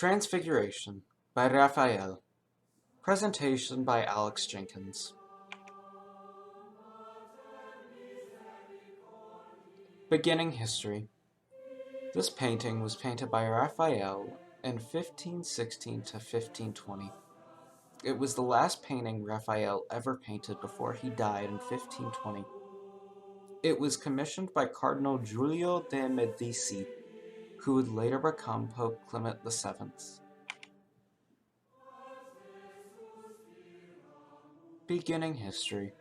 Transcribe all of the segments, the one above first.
Transfiguration by Raphael. Presentation by Jenkins. Beginning history. This painting was painted by Raphael in 1516 to 1520. It was the last painting Raphael ever painted before he died in 1520. It was commissioned by Cardinal Giulio de' Medici, who would later become Pope Clement VII. Beginning history.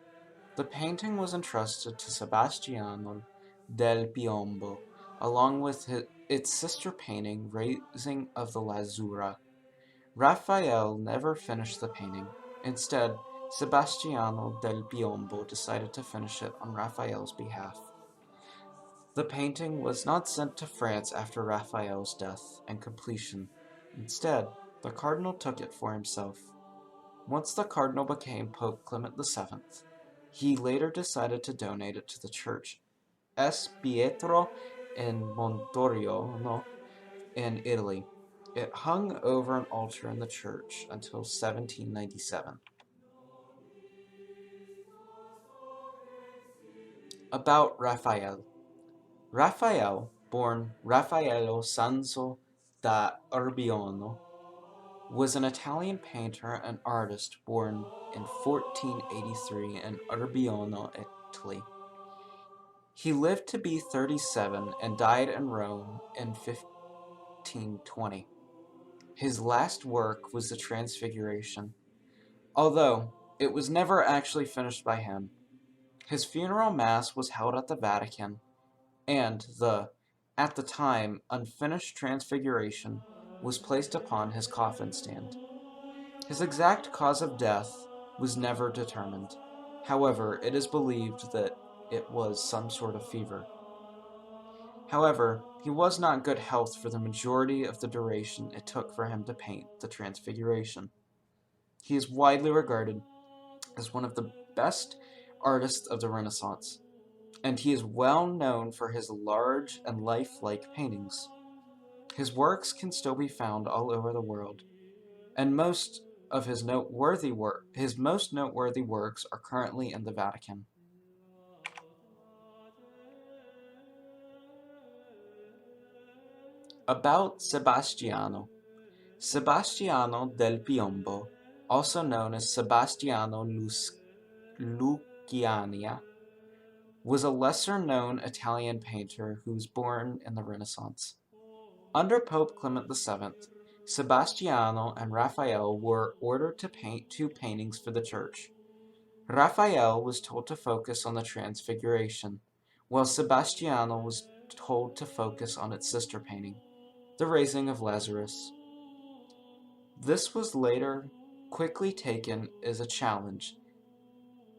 The painting was entrusted to Sebastiano del Piombo, along with its sister painting, Raising of the Lazura. Raphael never finished the painting. Instead, Sebastiano del Piombo decided to finish it on Raphael's behalf. The painting was not sent to France after Raphael's death and completion. Instead, the cardinal took it for himself. Once the cardinal became Pope Clement VII, he later decided to donate it to the church S. Pietro in Montoriano in Italy. It hung over an altar in the church until 1797. About Raphael. Raphael, born Raffaello Sanzo da Urbino, was an Italian painter and artist born in 1483 in Urbino, Italy. He lived to be 37 and died in Rome in 1520. His last work was the Transfiguration, although it was never actually finished by him. His funeral mass was held at the Vatican, and at the time, unfinished Transfiguration was placed upon his coffin stand. His exact cause of death was never determined. However, it is believed that it was some sort of fever. However, he was not in good health for the majority of the duration it took for him to paint the Transfiguration. He is widely regarded as one of the best artists of the Renaissance, and he is well known for his large and lifelike paintings. His works can still be found all over the world, and most of his most noteworthy works are currently in the Vatican. About Sebastiano. Sebastiano del Piombo, also known as Sebastiano Luciania, was a lesser-known Italian painter who was born in the Renaissance. Under Pope Clement VII, Sebastiano and Raphael were ordered to paint two paintings for the church. Raphael was told to focus on the Transfiguration, while Sebastiano was told to focus on its sister painting, the Raising of Lazarus. This was later quickly taken as a challenge,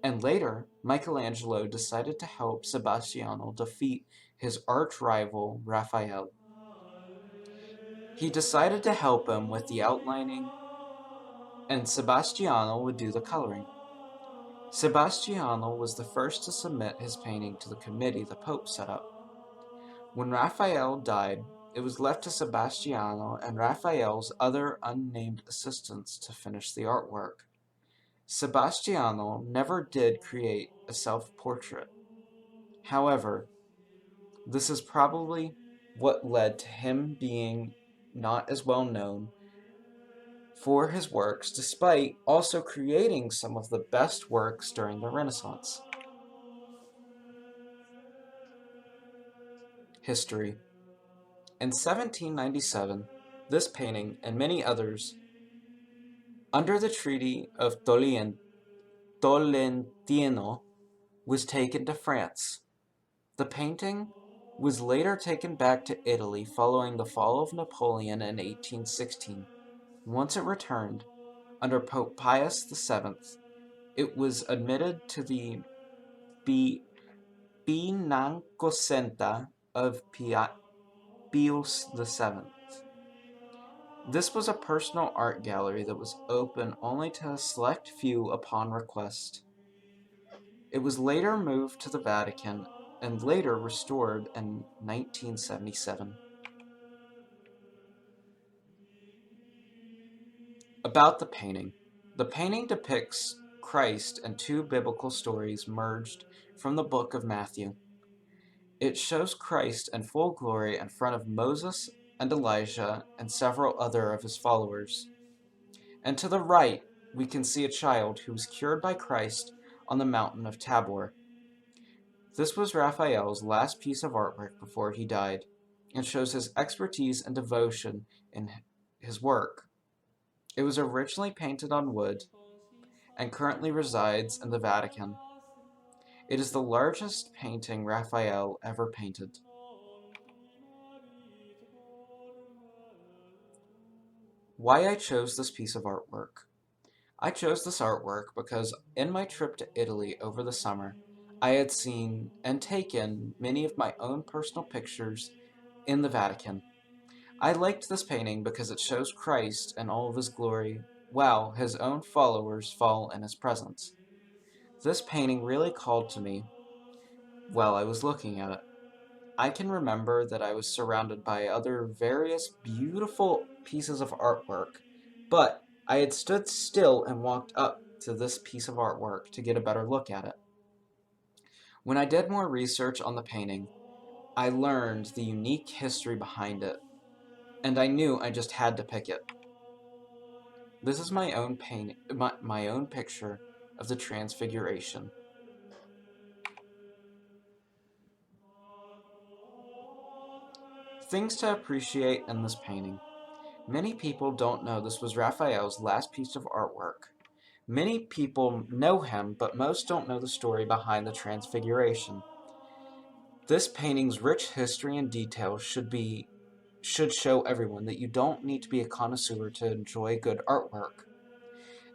and later Michelangelo decided to help Sebastiano defeat his arch-rival Raphael. He decided to help him with the outlining, and Sebastiano would do the coloring. Sebastiano was the first to submit his painting to the committee the Pope set up. When Raphael died, it was left to Sebastiano and Raphael's other unnamed assistants to finish the artwork. Sebastiano never did create a self-portrait. However, this is probably what led to him being not as well known for his works, despite also creating some of the best works during the Renaissance. History. In 1797, this painting, and many others, under the Treaty of Tolentino, was taken to France. The painting was later taken back to Italy following the fall of Napoleon in 1816. Once it returned, under Pope Pius VII, it was admitted to the Pinacoteca of Pius VII. This was a personal art gallery that was open only to a select few upon request. It was later moved to the Vatican and later restored in 1977. About the painting. The painting depicts Christ and two biblical stories merged from the book of Matthew. It shows Christ in full glory in front of Moses and Elijah and several other of his followers. And to the right, we can see a child who was cured by Christ on the mountain of Tabor. This was Raphael's last piece of artwork before he died, and shows his expertise and devotion in his work. It was originally painted on wood and currently resides in the Vatican. It is the largest painting Raphael ever painted. Why I chose this piece of artwork. I chose this artwork because in my trip to Italy over the summer, I had seen and taken many of my own personal pictures in the Vatican. I liked this painting because it shows Christ in all of his glory, while his own followers fall in his presence. This painting really called to me while I was looking at it. I can remember that I was surrounded by other various beautiful pieces of artwork, but I had stood still and walked up to this piece of artwork to get a better look at it. When I did more research on the painting, I learned the unique history behind it, and I knew I just had to pick it. This is my own picture of the Transfiguration. Things to appreciate in this painting. Many people don't know this was Raphael's last piece of artwork. Many people know him, but most don't know the story behind the Transfiguration. This painting's rich history and detail should show everyone that you don't need to be a connoisseur to enjoy good artwork.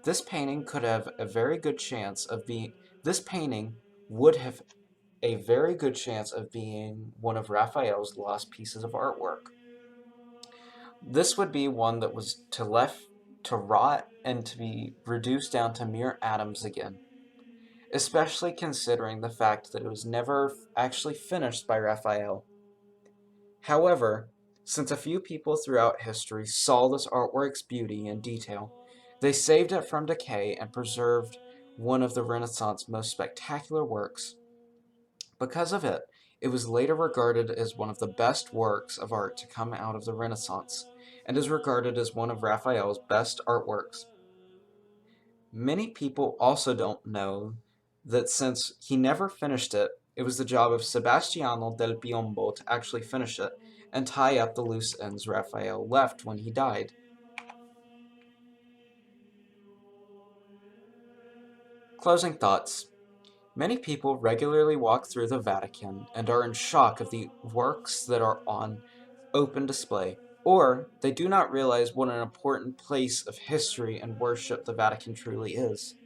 This painting could have a very good chance of being this painting would have a very good chance of being one of Raphael's lost pieces of artwork. This would be one that was left to rot and to be reduced down to mere atoms again, especially considering the fact that it was never actually finished by Raphael. However, since a few people throughout history saw this artwork's beauty and detail, they saved it from decay and preserved one of the Renaissance's most spectacular works. Because of it, it was later regarded as one of the best works of art to come out of the Renaissance, and is regarded as one of Raphael's best artworks. Many people also don't know that since he never finished it, it was the job of Sebastiano del Piombo to actually finish it and tie up the loose ends Raphael left when he died. Closing thoughts. Many people regularly walk through the Vatican and are in shock of the works that are on open display, or they do not realize what an important place of history and worship the Vatican truly is.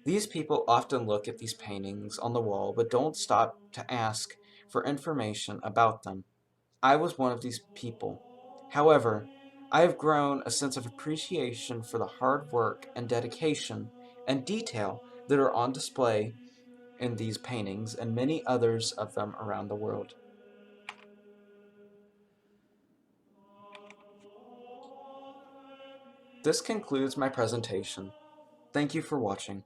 These people often look at these paintings on the wall but don't stop to ask for information about them. I was one of these people. However, I have grown a sense of appreciation for the hard work and dedication and detail that are on display in these paintings and many others of them around the world. This concludes my presentation. Thank you for watching.